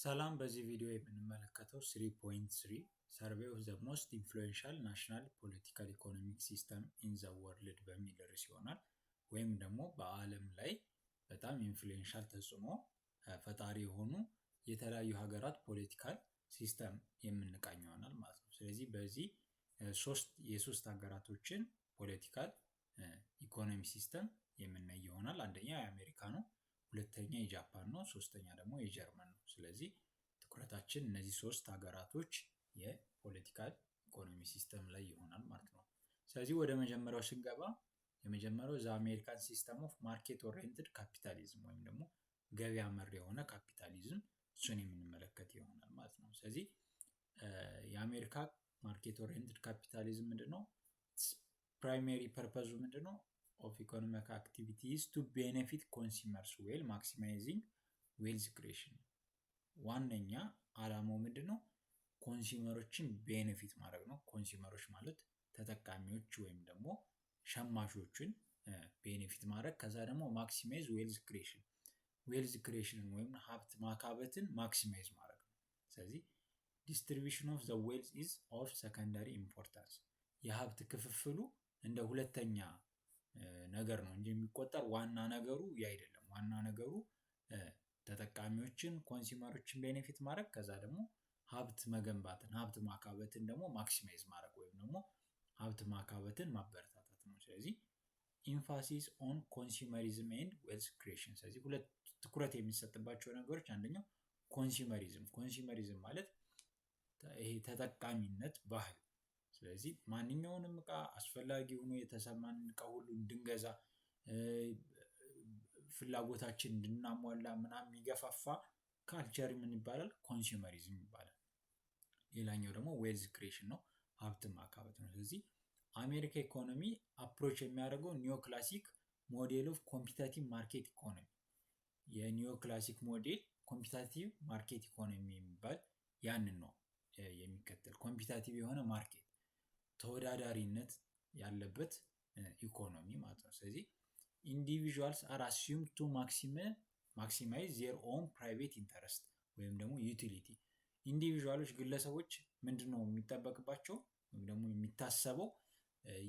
ሰላም በዚህ ቪዲዮ የምንመለከተው 3.3 Survey of the most influential national political economic system in the world በሚል ርዕስ ይሆናል። ወይም ደግሞ በዓለም ላይ በጣም ኢንፍሉዌንሻል ተጽዕኖ ፈጣሪ የሆኑ የተለያዩ ሀገራት ፖለቲካል ሲስተም የምንቃኝ ይሆናል ማለት ነው። ስለዚህ በዚህ የሶስት ሀገራቶችን ፖለቲካል ኢኮኖሚ ሲስተም የምናይ ይሆናል። አንደኛ የአሜሪካ ነው፣ ሁለተኛ የጃፓን ነው፣ ሶስተኛ ደግሞ የጀርመን ነው። ስለዚህ ትኩረታችን እነዚህ ሶስት ሀገራቶች የፖለቲካል ኢኮኖሚ ሲስተም ላይ ይሆናል ማለት ነው። ስለዚህ ወደ መጀመሪያው ስንገባ የመጀመሪያው ዘ አሜሪካን ሲስተም ኦፍ ማርኬት ኦሪየንትድ ካፒታሊዝም ወይም ደግሞ ገበያ መር የሆነ ካፒታሊዝም እሱን የምንመለከት ይሆናል ማለት ነው። ስለዚህ የአሜሪካ ማርኬት ኦሪየንትድ ካፒታሊዝም ምንድነው? ፕራይሜሪ ፐርፐዙ ምንድነው? ኦፍ ኢኮኖሚክ አክቲቪቲስ ቱ ቤኔፊት ኮንሱመርስ ዌል ማክሲማይዚንግ ዌልዝ ክሬሽን። ዋነኛ አላማው ምንድነው? ኮንሱመሮችን ቤኔፊት ማድረግ ነው። ኮንሱመሮች ማለት ተጠቃሚዎች ወይም ደግሞ ሸማቾችን ቤኔፊት ማድረግ፣ ከዛ ደግሞ ማክሲማይዝ ዌልዝ ክሬሽን፣ ዌልዝ ክሬሽንን ወይም ሀብት ማካበትን ማክሲማይዝ ማድረግ ነው። ስለዚህ ዲስትሪቢዩሽን ኦፍ ዘ ዌልዝ ኢዝ ኦፍ ሰከንዳሪ ኢምፖርታንስ፣ የሀብት ክፍፍሉ እንደ ሁለተኛ ነገር ነው እንጂ የሚቆጠር ዋና ነገሩ አይደለም። ዋና ነገሩ ተጠቃሚዎችን ኮንሱመሮችን ቤኔፊት ማድረግ፣ ከዛ ደግሞ ሀብት መገንባትን ሀብት ማካበትን ደግሞ ማክሲማይዝ ማድረግ ወይም ደግሞ ሀብት ማካበትን ማበረታታት ነው። ስለዚህ ኢንፋሲስ ኦን ኮንሱመሪዝም ኤንድ ዌልዝ ክሬሽን። ስለዚህ ሁለት ትኩረት የሚሰጥባቸው ነገሮች አንደኛው ኮንሱመሪዝም። ኮንሱመሪዝም ማለት ይሄ ተጠቃሚነት ባህል። ስለዚህ ማንኛውንም እቃ አስፈላጊ ሆኖ የተሰማንን እቃ ሁሉ እንድንገዛ ፍላጎታችን እንድናሟላ ምናምን የሚገፋፋ ካልቸር ምን ይባላል? ኮንሱመሪዝም ይባላል። ሌላኛው ደግሞ ዌልዝ ክሬሽን ነው፣ ሀብት ማካበት ነው። ስለዚህ አሜሪካ ኢኮኖሚ አፕሮች የሚያደርገው ኒዮ ክላሲክ ሞዴል ኦፍ ኮምፒታቲቭ ማርኬት ኢኮኖሚ። የኒዮ ክላሲክ ሞዴል ኮምፒታቲቭ ማርኬት ኢኮኖሚ የሚባል ያንን ነው የሚከተል። ኮምፒታቲቭ የሆነ ማርኬት ተወዳዳሪነት ያለበት ኢኮኖሚ ማለት ነው። ስለዚህ ኢንዲቪዥዋልስ አር አስዩምድ ቱ ማክሲማይዝ ዜር ኦን ፕራይቬት ኢንተረስት ወይም ደግሞ ዩቲሊቲ። ኢንዲቪዥዋሎች ግለሰቦች ምንድነው የሚጠበቅባቸው ወይም ደግሞ የሚታሰበው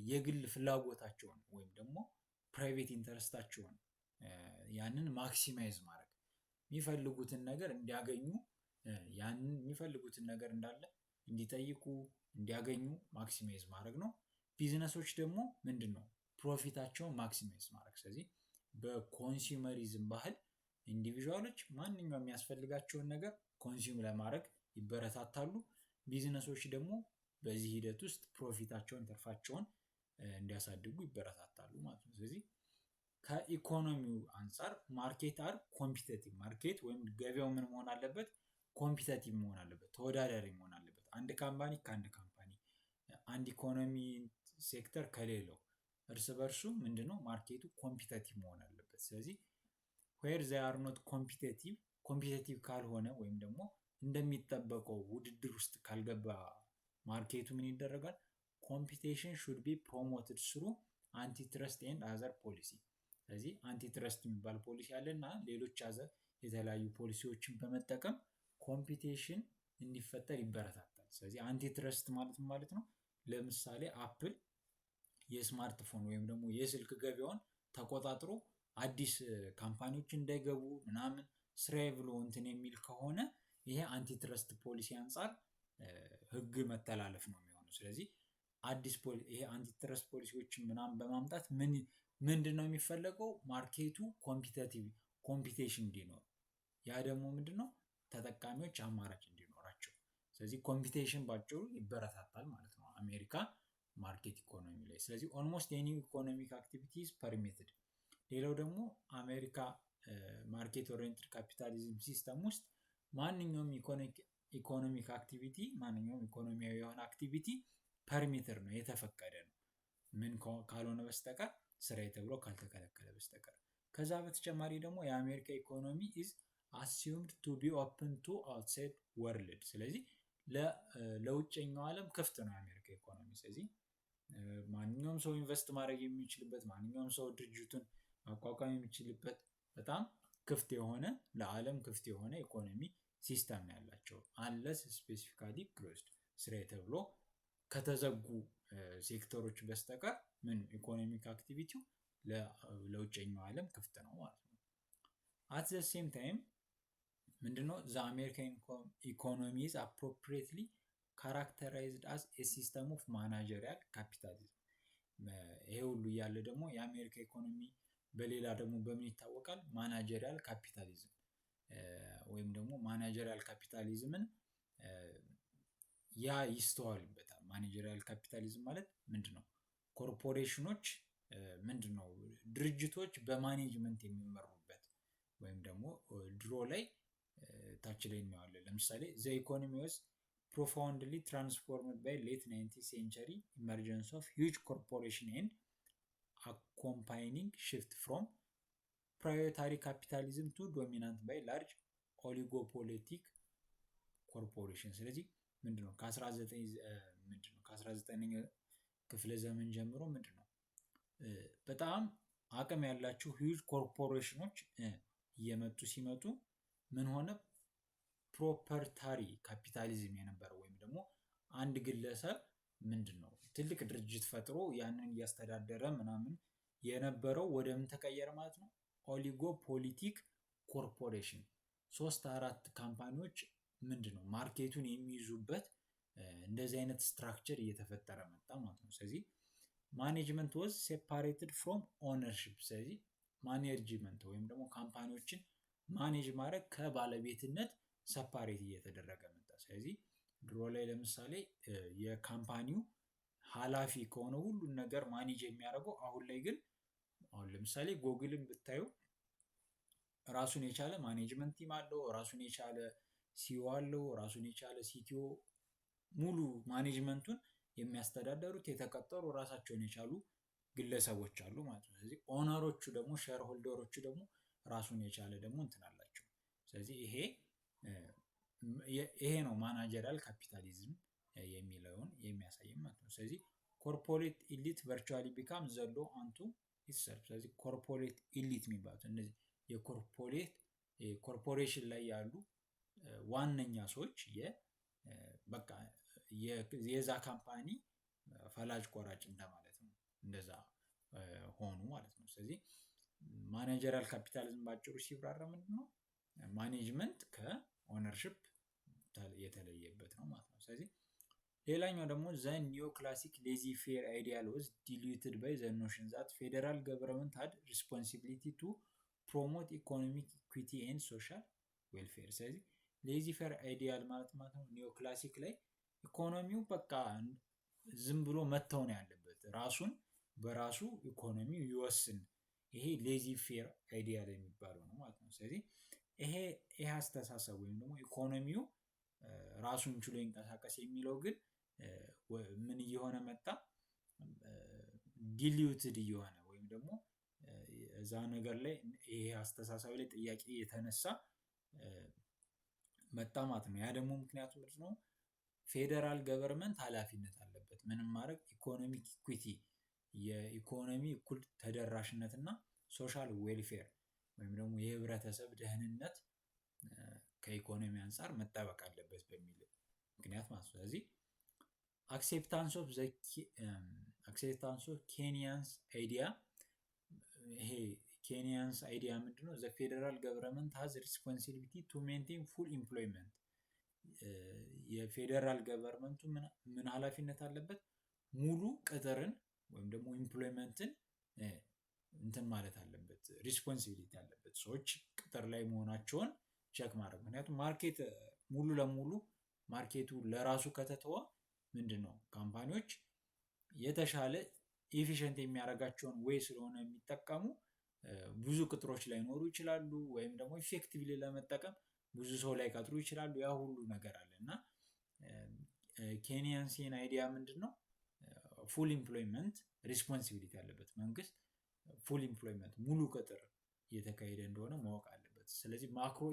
የግል ፍላጎታቸውን ወይም ደግሞ ፕራይቬት ኢንተረስታቸውን ያንን ማክሲማይዝ ማድረግ፣ የሚፈልጉትን ነገር እንዲያገኙ፣ ያንን የሚፈልጉትን ነገር እንዳለ እንዲጠይቁ እንዲያገኙ ማክሲማይዝ ማድረግ ነው። ቢዝነሶች ደግሞ ምንድነው? ፕሮፊታቸውን ማክሲማይዝ ማድረግ። ስለዚህ በኮንሱመሪዝም ባህል ኢንዲቪዥዋሎች ማንኛውም የሚያስፈልጋቸውን ነገር ኮንሱም ለማድረግ ይበረታታሉ። ቢዝነሶች ደግሞ በዚህ ሂደት ውስጥ ፕሮፊታቸውን ትርፋቸውን እንዲያሳድጉ ይበረታታሉ ማለት ነው። ስለዚህ ከኢኮኖሚው አንጻር ማርኬት አር ኮምፒቲቲቭ ማርኬት ወይም ገበያው ምን መሆን አለበት? ኮምፒቲቲቭ መሆን አለበት፣ ተወዳዳሪ መሆን አለበት። አንድ ካምፓኒ ከአንድ ካምፓኒ፣ አንድ ኢኮኖሚ ሴክተር ከሌለው እርስ በርሱ ምንድነው ማርኬቱ ኮምፒቲቲቭ መሆን አለበት። ስለዚህ ዌር ዘይ አር ኖት ኮምፒቲቲቭ ካልሆነ ወይም ደግሞ እንደሚጠበቀው ውድድር ውስጥ ካልገባ ማርኬቱ ምን ይደረጋል? ኮምፒቲሽን ሹድ ቢ ፕሮሞትድ ስሩ አንቲትረስት ኤንድ አዘር ፖሊሲ። ስለዚህ አንቲትረስት የሚባል ፖሊሲ አለና ሌሎች አዘር የተለያዩ ፖሊሲዎችን በመጠቀም ኮምፒቲሽን እንዲፈጠር ይበረታታል። ስለዚህ አንቲትረስት ማለት ነው። ለምሳሌ አፕል የስማርትፎን ወይም ደግሞ የስልክ ገበያውን ተቆጣጥሮ አዲስ ካምፓኒዎች እንዳይገቡ ምናምን ስራዬ ብሎ እንትን የሚል ከሆነ ይሄ አንቲትረስት ፖሊሲ አንጻር ህግ መተላለፍ ነው የሚሆነው። ስለዚህ ይሄ አንቲትረስት ፖሊሲዎችን ምናምን በማምጣት ምንድነው የሚፈለገው? ማርኬቱ ኮምፒቲሽን እንዲኖር፣ ያ ደግሞ ምንድነው ተጠቃሚዎች አማራጭ እንዲኖራቸው። ስለዚህ ኮምፒቲሽን ባጭሩ ይበረታታል ማለት ነው አሜሪካ ማርኬት ኢኮኖሚ ላይ። ስለዚህ ኦልሞስት ኤኒ ኢኮኖሚክ አክቲቪቲስ ፐርሚትድ። ሌላው ደግሞ አሜሪካ ማርኬት ኦሪየንትድ ካፒታሊዝም ሲስተም ውስጥ ማንኛውም ኢኮኖሚክ አክቲቪቲ ማንኛውም ኢኮኖሚያዊ የሆነ አክቲቪቲ ፐርሚትድ ነው፣ የተፈቀደ ነው። ምን ካልሆነ በስተቀር ስራዬ ተብሎ ካልተከለከለ በስተቀር። ከዛ በተጨማሪ ደግሞ የአሜሪካ ኢኮኖሚ ኢዝ አሲዩምድ ቱ ቢ ኦፕን ቱ አውትሳይድ ወርልድ። ስለዚህ ለውጭኛው ዓለም ክፍት ነው የአሜሪካ ኢኮኖሚ። ስለዚህ ማንኛውም ሰው ኢንቨስት ማድረግ የሚችልበት፣ ማንኛውም ሰው ድርጅቱን ማቋቋም የሚችልበት በጣም ክፍት የሆነ ለዓለም ክፍት የሆነ ኢኮኖሚ ሲስተም ነው ያላቸው አንለስ ስፔሲፊካሊ ክሎዝድ ስራ ተብሎ ከተዘጉ ሴክተሮች በስተቀር ምን ኢኮኖሚክ አክቲቪቲው ለውጭኛው ዓለም ክፍት ነው ማለት ነው። አት ዘ ሴም ታይም ምንድነው ዘ አሜሪካን ኢኮኖሚ ኢዝ አፕሮፕሪየትሊ ካራክተራይዝድ አስ ኤ ሲስተም ኦፍ ማናጀሪያል ካፒታሊዝም። ይሄ ሁሉ እያለ ደግሞ የአሜሪካ ኢኮኖሚ በሌላ ደግሞ በምን ይታወቃል? ማናጀሪያል ካፒታሊዝም ወይም ደግሞ ማናጀሪያል ካፒታሊዝምን ያ ይስተዋልበታል። ማኔጀሪያል ካፒታሊዝም ማለት ምንድነው? ኮርፖሬሽኖች ምንድነው? ድርጅቶች በማኔጅመንት የሚመሩበት ወይም ደግሞ ድሮ ላይ ታች ላይ እናየዋለን። ለምሳሌ ዘ ኢኮኖሚ ዋዝ profoundly transformed by late 19th century emergence of huge corporation and accompanying shift from proprietary capitalism to dominant by large oligopolistic corporation። ስለዚህ ምንድነው ከ19ኛው ክፍለ ዘመን ጀምሮ ምንድነው በጣም አቅም ያላቸው ሂውጅ ኮርፖሬሽኖች እየመጡ ሲመጡ ምን ሆነ? ፕሮፐርታሪ ካፒታሊዝም የነበረው ወይም ደግሞ አንድ ግለሰብ ምንድነው ትልቅ ድርጅት ፈጥሮ ያንን እያስተዳደረ ምናምን የነበረው ወደ ምን ተቀየረ ማለት ነው? ኦሊጎፖሊቲክ ኮርፖሬሽን 3-4 ካምፓኒዎች ምንድነው ማርኬቱን የሚይዙበት እንደዚህ አይነት ስትራክቸር እየተፈጠረ መጣ ማለት ነው። ስለዚህ ማኔጅመንት was separated from ownership። ስለዚህ ማኔጅመንት ወይም ደግሞ ካምፓኒዎችን ማኔጅ ማድረግ ከባለቤትነት ሰፓሬት እየተደረገ መጣ። ስለዚህ ድሮ ላይ ለምሳሌ የካምፓኒው ኃላፊ ከሆነ ሁሉን ነገር ማኔጅ የሚያደርገው፣ አሁን ላይ ግን አሁን ለምሳሌ ጎግልን ብታዩ ራሱን የቻለ ማኔጅመንት ቲም አለው፣ ራሱን የቻለ ሲኦ አለው፣ ራሱን የቻለ ሲቲኦ፣ ሙሉ ማኔጅመንቱን የሚያስተዳደሩት የተቀጠሩ ራሳቸውን የቻሉ ግለሰቦች አሉ ማለት ነው። ስለዚህ ኦነሮቹ ደግሞ ሼር ሆልደሮቹ ደግሞ ራሱን የቻለ ደግሞ እንትን አላቸው። ስለዚህ ይሄ ነው ማናጀሪያል ካፒታሊዝም የሚለውን የሚያሳይ ማለት ነው። ስለዚህ ኮርፖሬት ኢሊት ቨርቹዋሊ ቢካም ዘ ሎው አንቱ ኢትሰልፍ። ስለዚህ ኮርፖሬት ኢሊት የሚባሉት እነዚህ የኮርፖሬሽን ላይ ያሉ ዋነኛ ሰዎች በቃ የዛ ካምፓኒ ፈላጭ ቆራጭ እንደማለት ነው። እንደዛ ሆኑ ማለት ነው። ስለዚህ ማኔጀሪያል ካፒታሊዝም ባጭሩ ሲብራራ ምንድነው? ማኔጅመንት ከኦነርሺፕ የተለየበት ነው ማለት ነው። ስለዚህ ሌላኛው ደግሞ ዘ ኒዮ ክላሲክ ሌዚ ፌር አይዲያል ዋዝ ዲሉትድ ባይ ዘ ኖሽን ዛት ፌደራል ገቨርንመንት ሃድ ሪስፖንሲቢሊቲ ቱ ፕሮሞት ኢኮኖሚክ ኢኩዊቲ ኤንድ ሶሻል ዌልፌር። ስለዚህ ሌዚ ፌር አይዲያል ማለት ነው ኒዮ ክላሲክ ላይ ኢኮኖሚው በቃ ዝም ብሎ መተው ነው ያለበት፣ ራሱን በራሱ ኢኮኖሚው ይወስን። ይሄ ሌዚ ፌር አይዲያል የሚባለው ነው ማለት ነው። ስለዚህ ይሄ አስተሳሰብ ወይም ደግሞ ኢኮኖሚው ራሱን ችሎ ይንቀሳቀስ የሚለው ግን ምን እየሆነ መጣ? ዲሉትድ እየሆነ ወይም ደግሞ እዛ ነገር ላይ ይሄ አስተሳሰብ ላይ ጥያቄ የተነሳ መጣ ማለት ነው። ያ ደግሞ ምክንያቱ ምንድን ነው? ፌደራል ገቨርንመንት ኃላፊነት አለበት ምንም ማድረግ ኢኮኖሚክ ኢኩዊቲ የኢኮኖሚ እኩል ተደራሽነት እና ሶሻል ዌልፌር ወይም ደግሞ የህብረተሰብ ደህንነት ከኢኮኖሚ አንጻር መጠበቅ አለበት በሚል ምክንያት ማለት ነው። ስለዚህ አክሴፕታንስ ኦፍ ኬንያንስ አይዲያ፣ ይሄ ኬንያንስ አይዲያ ምንድነው? ዘ ፌደራል ገቨርንመንት ሃዝ ሪስፖንሲቢሊቲ ቱ ሜንቴን ፉል ኢምፕሎይመንት። የፌደራል ገቨርንመንቱ ምን ኃላፊነት አለበት? ሙሉ ቅጥርን ወይም ደግሞ ኢምፕሎይመንትን እንትን ማለት አለበት፣ ሪስፖንሲቢሊቲ አለበት። ሰዎች ቅጥር ላይ መሆናቸውን ቼክ ማድረግ። ምክንያቱም ማርኬት ሙሉ ለሙሉ ማርኬቱ ለራሱ ከተተወ ምንድነው ካምፓኒዎች የተሻለ ኤፊሽንት የሚያደርጋቸውን ወይ ስለሆነ የሚጠቀሙ ብዙ ቅጥሮች ላይኖሩ ይችላሉ፣ ወይም ደግሞ ኢፌክቲቭሊ ለመጠቀም ብዙ ሰው ላይ ቀጥሩ ይችላሉ። ያ ሁሉ ነገር አለ እና ኬንያንሲን አይዲያ ምንድነው? ፉል ኢምፕሎይመንት ሪስፖንሲቢሊቲ ያለበት መንግስት ፉል ኢምፕሎይመንት ሙሉ ቅጥር እየተካሄደ እንደሆነ ማወቅ አለበት። ስለዚህ ማክሮ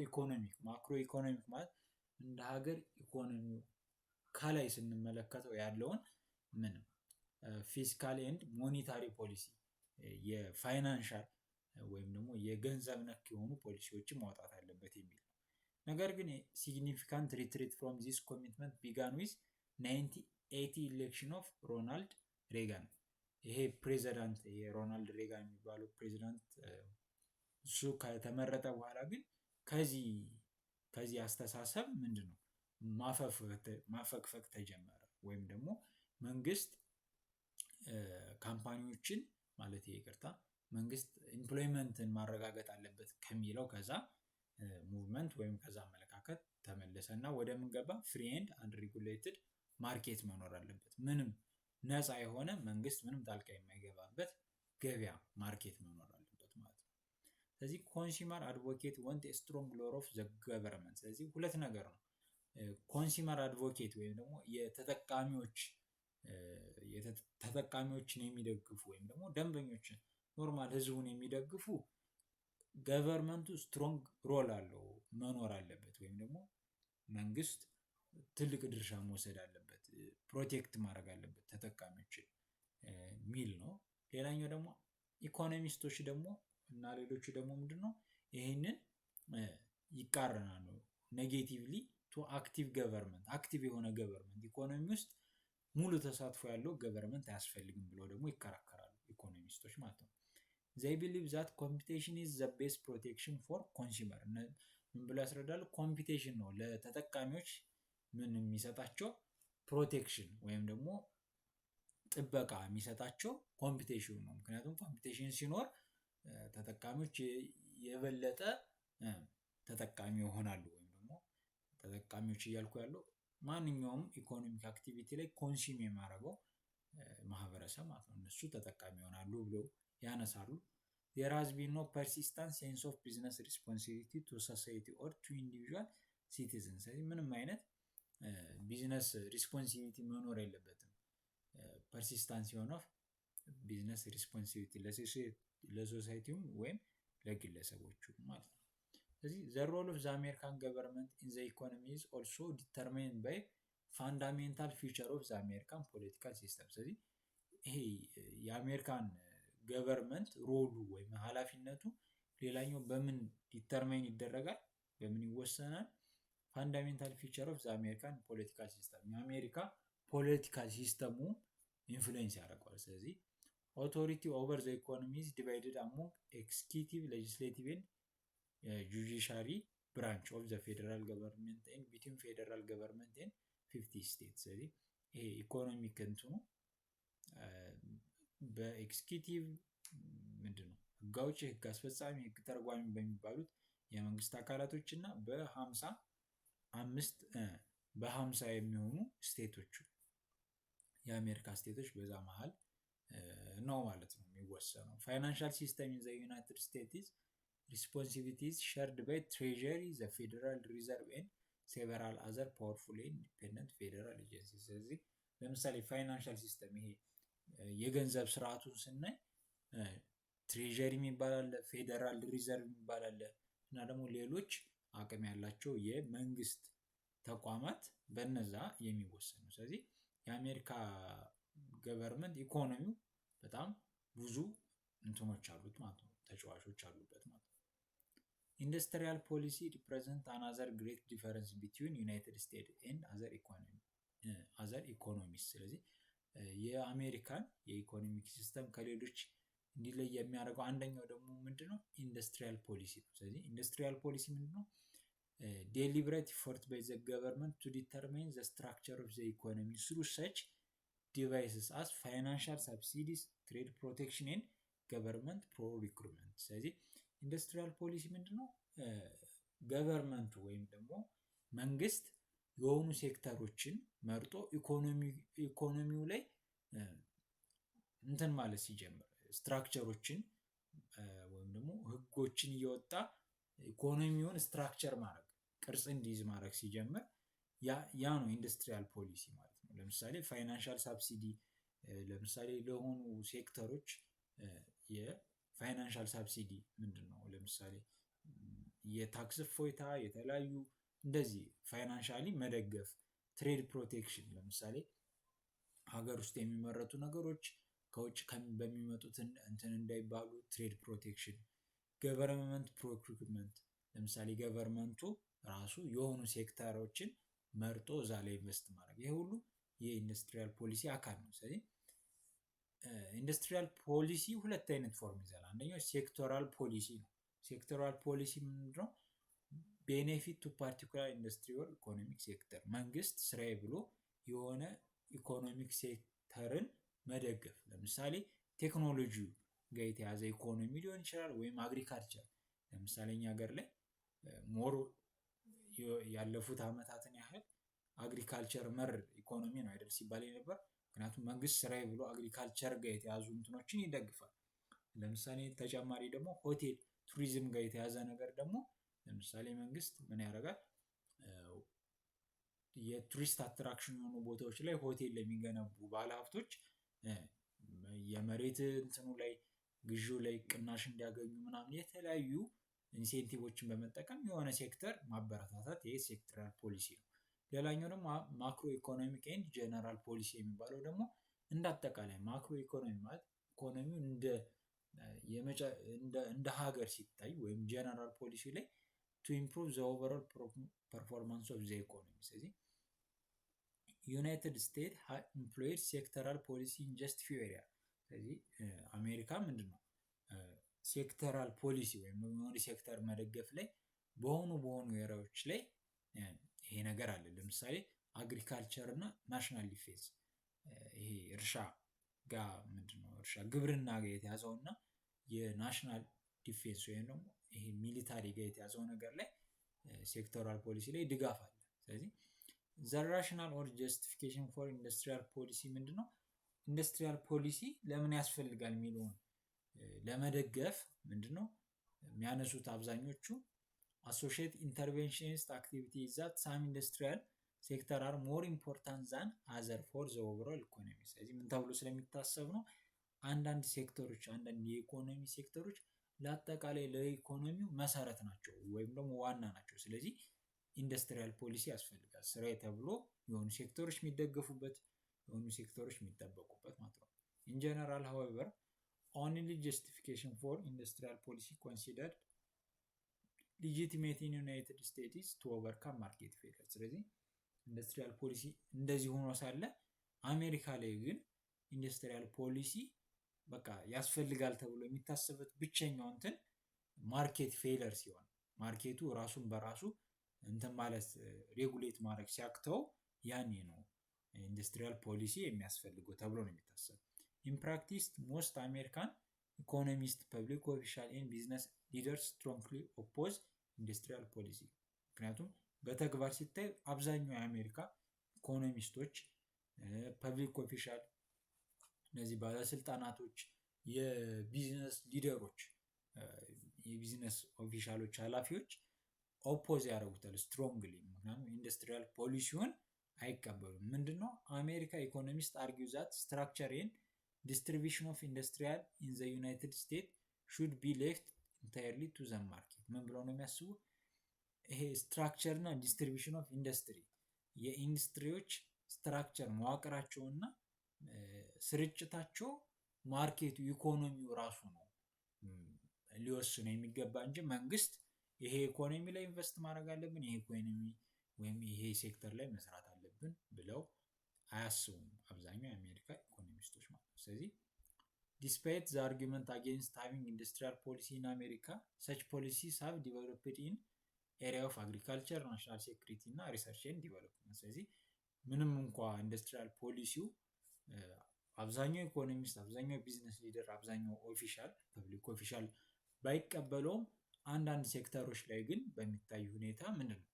ኢኮኖሚክ ማለት እንደ ሀገር ኢኮኖሚው ከላይ ስንመለከተው ያለውን ምንም ፊስካል ኤንድ ሞኔታሪ ፖሊሲ የፋይናንሻል ወይም ደግሞ የገንዘብ ነክ የሆኑ ፖሊሲዎችን ማውጣት አለበት የሚል ነው። ነገር ግን ሲግኒፊካንት ሪትሪት ፍሮም ዚስ ኮሚትመንት ቢጋን ዊዝ 1980 ኢሌክሽን ኦፍ ሮናልድ ሬጋን። ይሄ ፕሬዚዳንት የሮናልድ ሬጋን የሚባለው ፕሬዚዳንት እሱ ከተመረጠ በኋላ ግን ከዚህ አስተሳሰብ ምንድን ነው ማፈግፈግ ተጀመረ። ወይም ደግሞ መንግስት ካምፓኒዎችን ማለት ይቅርታ መንግስት ኢምፕሎይመንትን ማረጋገጥ አለበት ከሚለው ከዛ ሙቭመንት ወይም ከዛ አመለካከት ተመለሰ እና ወደ ምን ገባ? ፍሪ ኤንድ አንሪጉሌትድ ማርኬት መኖር አለበት። ምንም ነፃ የሆነ መንግስት ምንም ጣልቃ የማይገባበት ገበያ ማርኬት መኖር አለበት ማለት ነው። ስለዚህ ኮንሱመር አድቮኬት ወንት ስትሮንግ ሎር ኦፍ ዘ ገቨርንመንት። ስለዚህ ሁለት ነገር ነው። ኮንሱመር አድቮኬት ወይም ደግሞ ተጠቃሚዎችን የሚደግፉ ወይም ደግሞ ደንበኞችን ኖርማል ህዝቡን የሚደግፉ ገቨርንመንቱ ስትሮንግ ሮል አለው መኖር አለበት፣ ወይም ደግሞ መንግስት ትልቅ ድርሻ መውሰድ አለበት፣ ፕሮቴክት ማድረግ አለበት ተጠቃሚዎችን ሚል ነው። ሌላኛው ደግሞ ኢኮኖሚስቶች ደግሞ እና ሌሎቹ ደግሞ ምንድነው ይህንን ይቃረናሉ። ኔጌቲቭሊ ቱ አክቲቭ ገቨርንመንት፣ አክቲቭ የሆነ ገቨርንመንት ኢኮኖሚ ውስጥ ሙሉ ተሳትፎ ያለው ገቨርንመንት አያስፈልግም ብለው ደግሞ ይከራከራሉ ኢኮኖሚስቶች ማለት ነው። they believe that competition is the best protection for consumer። ምን ብለው ያስረዳሉ? ኮምፒቲሽን ነው ለተጠቃሚዎች ምን የሚሰጣቸው ፕሮቴክሽን ወይም ደግሞ ጥበቃ የሚሰጣቸው ኮምፒቲሽን ነው። ምክንያቱም ኮምፒቲሽን ሲኖር ተጠቃሚዎች የበለጠ ተጠቃሚ ይሆናሉ። ወይም ደግሞ ተጠቃሚዎች እያልኩ ያለው ማንኛውም ኢኮኖሚክ አክቲቪቲ ላይ ኮንሱም የማደርገው ማህበረሰብ ማለት ነው፣ እነሱ ተጠቃሚ ይሆናሉ ብለው ያነሳሉ። there has been no persistent sense of business responsibility to society or to individual citizens። ስለዚህ ምንም አይነት ቢዝነስ ሪስፖንሲቢሊቲ መኖር የለበትም። ፐርሲስታንስ የሆነ ቢዝነስ ሪስፖንሲቢሊቲ ለሶሳይቲውም ወይም ለግለሰቦቹ ማለት ነው። ስለዚህ the role of the American government in the economy is also determined by fundamental feature of the American political system። ስለዚህ ይሄ የአሜሪካን ገቨርንመንት ሮሉ ወይም ኃላፊነቱ ሌላኛው በምን ዲተርማይን ይደረጋል? በምን ይወሰናል? ፋንዳሜንታል ፊቸር ኦፍ ዘ አሜሪካን ፖለቲካል ሲስተም፣ የአሜሪካ ፖለቲካል ሲስተሙ ኢንፍሉዌንስ ያደርገዋል። ስለዚህ ኦቶሪቲ ኦቨር ዘ ኢኮኖሚ ኢዝ ዲቫይድድ አሞንግ ኤክስኪዩቲቭ ሌጂስሌቲቭ ኤንድ ጁዲሻሪ ብራንች ኦፍ ዘ ፌደራል ገቨርንመንት ኤንድ ቢትዊን ፌደራል ገቨርንመንት ኤንድ 50 ስቴትስ። ስለዚህ ይሄ ኢኮኖሚክ እንትኑ በኤክስኪዩቲቭ ምንድነው ህግ አውጪ፣ ህግ አስፈጻሚ፣ ህግ ተርጓሚ በሚባሉት የመንግስት አካላቶች እና በ50 የሚሆኑ ስቴቶች የአሜሪካ ስቴቶች በዛ መሃል ነው ማለት ነው የሚወሰነው። ፋይናንሻል ሲስተም ኢን ዘ ዩናይትድ ስቴትስ ሪስፖንሲቢሊቲስ ሸርድ ባይ ትሬዠሪ፣ ዘ ፌደራል ሪዘርቭ ኤንድ ሴቨራል አዘር ፓወርፉል ኢንዲፔንደንት ፌደራል ኤጀንሲ። ስለዚህ ለምሳሌ ፋይናንሻል ሲስተም ይሄ የገንዘብ ስርዓቱን ስናይ ትሬዠሪ የሚባል አለ፣ ፌደራል ሪዘርቭ የሚባል አለ እና ደግሞ ሌሎች አቅም ያላቸው የመንግስት ተቋማት በነዛ የሚወሰኑ። ስለዚህ የአሜሪካ ገቨርንመንት ኢኮኖሚው በጣም ብዙ እንትኖች አሉት ማለት ነው፣ ተጫዋቾች አሉበት ማለት ነው። ኢንዱስትሪያል ፖሊሲ ሪፕሬዘንት አናዘር ግሬት ዲፈረንስ ቢትዊን ዩናይትድ ስቴትስ ኤንድ አዘር ኢኮኖሚስ። ስለዚህ የአሜሪካን የኢኮኖሚክ ሲስተም ከሌሎች እንዲለይ የሚያደርገው አንደኛው ደግሞ ምንድነው? ኢንዱስትሪያል ፖሊሲ ነው። ስለዚህ ኢንዱስትሪያል ፖሊሲ ምንድነው? ዴሊብሬት ኢፎርት ባይ ዘ ገቨርንመንት ቱ ዲተርማይን ዘ ስትራክቸር ኦፍ ዘ ኢኮኖሚ ስሩ ሰች ዲቫይስስ አስ ፋይናንሻል ሰብሲዲስ፣ ትሬድ ፕሮቴክሽን ኤንድ ገቨርንመንት ፕሮሪክሩትመንት። ስለዚህ ኢንዱስትሪያል ፖሊሲ ምንድነው? ገቨርንመንቱ ወይም ደግሞ መንግስት የሆኑ ሴክተሮችን መርጦ ኢኮኖሚው ላይ እንትን ማለት ሲጀምር ስትራክቸሮችን ወይም ደግሞ ህጎችን እየወጣ ኢኮኖሚውን ስትራክቸር ማድረግ ቅርጽ እንዲይዝ ማድረግ ሲጀምር ያ ነው ኢንዱስትሪያል ፖሊሲ ማለት ነው። ለምሳሌ ፋይናንሻል ሳብሲዲ፣ ለምሳሌ ለሆኑ ሴክተሮች የፋይናንሻል ሳብሲዲ ምንድነው? ለምሳሌ የታክስ እፎይታ፣ የተለያዩ እንደዚህ ፋይናንሻሊ መደገፍ፣ ትሬድ ፕሮቴክሽን፣ ለምሳሌ ሀገር ውስጥ የሚመረቱ ነገሮች ከውጭ በሚመጡት እንትን እንዳይባሉ ትሬድ ፕሮቴክሽን፣ ገቨርንመንት ፕሮክሩትመንት፣ ለምሳሌ ገቨርንመንቱ ራሱ የሆኑ ሴክተሮችን መርጦ እዛ ላይ ኢንቨስት ማድረግ፣ ይሄ ሁሉ የኢንዱስትሪያል ፖሊሲ አካል ነው። ስለዚህ ኢንዱስትሪያል ፖሊሲ ሁለት አይነት ፎርም ይዛል። አንደኛው ሴክቶራል ፖሊሲ ነው። ሴክቶራል ፖሊሲ ምንድነው? ቤኔፊት ቱ ፓርቲኩላር ኢንዱስትሪ ኦር ኢኮኖሚክ ሴክተር፣ መንግስት ስራዬ ብሎ የሆነ ኢኮኖሚክ ሴክተርን መደገፍ። ለምሳሌ ቴክኖሎጂ ጋር የተያዘ ኢኮኖሚ ሊሆን ይችላል፣ ወይም አግሪካልቸር። ለምሳሌ እኛ ሀገር ላይ ሞር ያለፉት አመታትን ያህል አግሪካልቸር መር ኢኮኖሚ ነው አይደል ሲባል ነበር። ምክንያቱም መንግስት ስራዬ ብሎ አግሪካልቸር ጋር የተያዙ እንትኖችን ይደግፋል። ለምሳሌ ተጨማሪ ደግሞ ሆቴል ቱሪዝም ጋር የተያዘ ነገር ደግሞ ለምሳሌ መንግስት ምን ያደርጋል? የቱሪስት አትራክሽን የሆኑ ቦታዎች ላይ ሆቴል ለሚገነቡ ባለሀብቶች የመሬት እንትኑ ላይ ግዢው ላይ ቅናሽ እንዲያገኙ ምናምን የተለያዩ ኢንሴንቲቮችን በመጠቀም የሆነ ሴክተር ማበረታታት፣ ይሄ ሴክተራል ፖሊሲ ነው። ሌላኛው ደግሞ ማክሮ ኢኮኖሚክ ኤንድ ጀነራል ፖሊሲ የሚባለው ደግሞ እንደ አጠቃላይ ማክሮ ኢኮኖሚ ማለት ኢኮኖሚው እንደ ሀገር ሲታይ ወይም ጀነራል ፖሊሲ ላይ ቱ ኢምፕሩቭ ዘ ኦቨርኦል ፐርፎርማንስ ኦፍ ዘ ኢኮኖሚ። ስለዚህ ዩናይትድ ስቴትስ ኢምፕሎይድ ሴክተራል ፖሊሲ ኢን ጀስት ፊው ኤሪያ። ስለዚህ አሜሪካ ምንድን ነው ሴክተራል ፖሊሲ ወይም የሆነ ሴክተር መደገፍ ላይ በሆኑ ኤሪያዎች ላይ ይሄ ነገር አለ። ለምሳሌ አግሪካልቸር እና ናሽናል ዲፌንስ፣ ይሄ እርሻ ጋር ምንድነው እርሻ ግብርና ጋር የተያዘው እና የናሽናል ዲፌንስ ወይም ደግሞ ይሄ ሚሊታሪ ጋር የተያዘው ነገር ላይ ሴክተራል ፖሊሲ ላይ ድጋፍ አለ። ስለዚህ ዘ ራሽናል ኦር ጀስቲፊኬሽን ፎር ኢንዱስትሪያል ፖሊሲ ምንድነው? ኢንዱስትሪያል ፖሊሲ ለምን ያስፈልጋል የሚለውን ለመደገፍ ምንድነው የሚያነሱት አብዛኞቹ associate interventionist activities that some industrial sector are more important than other for the overall economy። ስለዚህ ምን ተብሎ ስለሚታሰብ ነው አንዳንድ ሴክተሮች አንዳንድ የኢኮኖሚ ሴክተሮች ለአጠቃላይ ለኢኮኖሚው መሰረት ናቸው ወይም ደግሞ ዋና ናቸው። ስለዚህ ኢንዱስትሪያል ፖሊሲ ያስፈልጋል ስራዬ ተብሎ የሆኑ ሴክተሮች የሚደገፉበት የሆኑ ሴክተሮች የሚጠበቁበት ማለት ነው። in general however only justification for industrial policy considered legitimate in United States to overcome market failure። ስለዚህ ኢንዱስትሪያል ፖሊሲ እንደዚህ ሆኖ ሳለ አሜሪካ ላይ ግን ኢንዱስትሪያል ፖሊሲ በቃ ያስፈልጋል ተብሎ የሚታሰበት ብቸኛው እንትን ማርኬት ፌለር ሲሆን ማርኬቱ ራሱን በራሱ እንትን ማለት ሬጉሌት ማድረግ ሲያቅተው ያኔ ነው ኢንዱስትሪያል ፖሊሲ የሚያስፈልገው ተብሎ ነው የሚታሰበው። in practice most American economists, public officials and business leaders strongly oppose industrial policy። ምክንያቱም በተግባር ሲታይ አብዛኛው የአሜሪካ ኢኮኖሚስቶች፣ ፐብሊክ ኦፊሻል፣ እነዚህ ባለስልጣናቶች፣ የቢዝነስ ሊደሮች፣ የቢዝነስ ኦፊሻሎች፣ ኃላፊዎች ኦፖዝ ያደርጉታል ስትሮንግሊ። ምክንያቱም ኢንዱስትሪያል ፖሊሲውን አይቀበሉም። ምንድነው አሜሪካ ኢኮኖሚስት አርጊው ዛት ስትራክቸር ኤንድ distribution of industrial in the United States should be left entirely to the market። ምን ብለው ነው የሚያስቡ? ይሄ ስትራክቸር እና ዲስትሪቢዩሽን ኦፍ ኢንዱስትሪ የኢንዱስትሪዎች ስትራክቸር መዋቅራቸውና ስርጭታቸው ማርኬቱ ኢኮኖሚው ራሱ ነው ሊወስነው የሚገባ እንጂ መንግስት ይሄ ኢኮኖሚ ላይ ኢንቨስት ማድረግ አለብን፣ ይሄ ኢኮኖሚ ወይም ይሄ ሴክተር ላይ መስራት አለብን ብለው አያስቡም አብዛኛው የአሜሪካ ኢኮኖሚስቶች ማለት ነው። ስለዚህ despite the argument against having industrial policy in America, such policies have developed in area of agriculture, national security እና research and development። ስለዚህ ምንም እንኳ ኢንዱስትሪያል ፖሊሲው አብዛኛው ኢኮኖሚስት፣ አብዛኛው ቢዝነስ ሊደር፣ አብዛኛው ኦፊሻል ፐብሊክ ኦፊሻል ባይቀበለውም አንዳንድ ሴክተሮች ላይ ግን በሚታይ ሁኔታ ምንድነው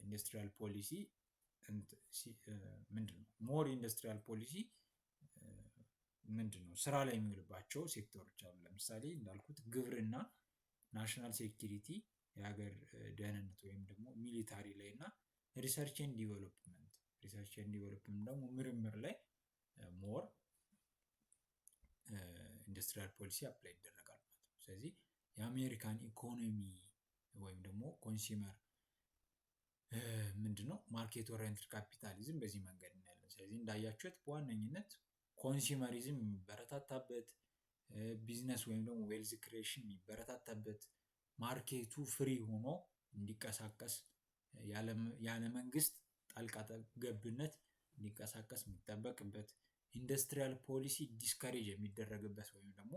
ኢንዱስትሪያል ፖሊሲ ምንድነው ሞር ኢንዱስትሪያል ፖሊሲ ምንድነው ስራ ላይ የሚውልባቸው ሴክተሮች አሉ። ለምሳሌ እንዳልኩት ግብርና፣ ናሽናል ሴኪሪቲ የሀገር ደህንነት ወይም ደግሞ ሚሊታሪ ላይ እና ሪሰርች ኤንድ ዲቨሎፕመንት ደግሞ ምርምር ላይ ሞር ኢንዱስትሪያል ፖሊሲ አፕላይ ይደረጋል ማለት ነው። ስለዚህ የአሜሪካን ኢኮኖሚ ወይም ደግሞ ኮንሱመር ምንድነው ማርኬት ኦሪየንትድ ካፒታሊዝም በዚህ መንገድ እናያለን። ስለዚህ እንዳያችሁት በዋነኝነት ኮንሱመሪዝም የሚበረታታበት፣ ቢዝነስ ወይም ደግሞ ዌልዝ ክሬሽን የሚበረታታበት፣ ማርኬቱ ፍሪ ሆኖ እንዲቀሳቀስ ያለ መንግስት ጣልቃ ገብነት እንዲቀሳቀስ የሚጠበቅበት ኢንዱስትሪያል ፖሊሲ ዲስከሬጅ የሚደረግበት ወይም ደግሞ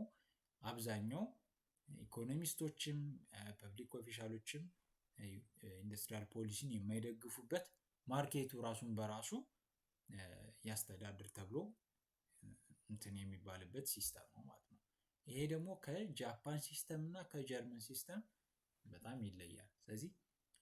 አብዛኛው ኢኮኖሚስቶችም ፐብሊክ ኦፊሻሎችም ኢንዱስትሪያል ፖሊሲን የማይደግፉበት ማርኬቱ ራሱን በራሱ ያስተዳድር ተብሎ እንትን የሚባልበት ሲስተም ነው ማለት ነው። ይሄ ደግሞ ከጃፓን ሲስተም እና ከጀርመን ሲስተም በጣም ይለያል። ስለዚህ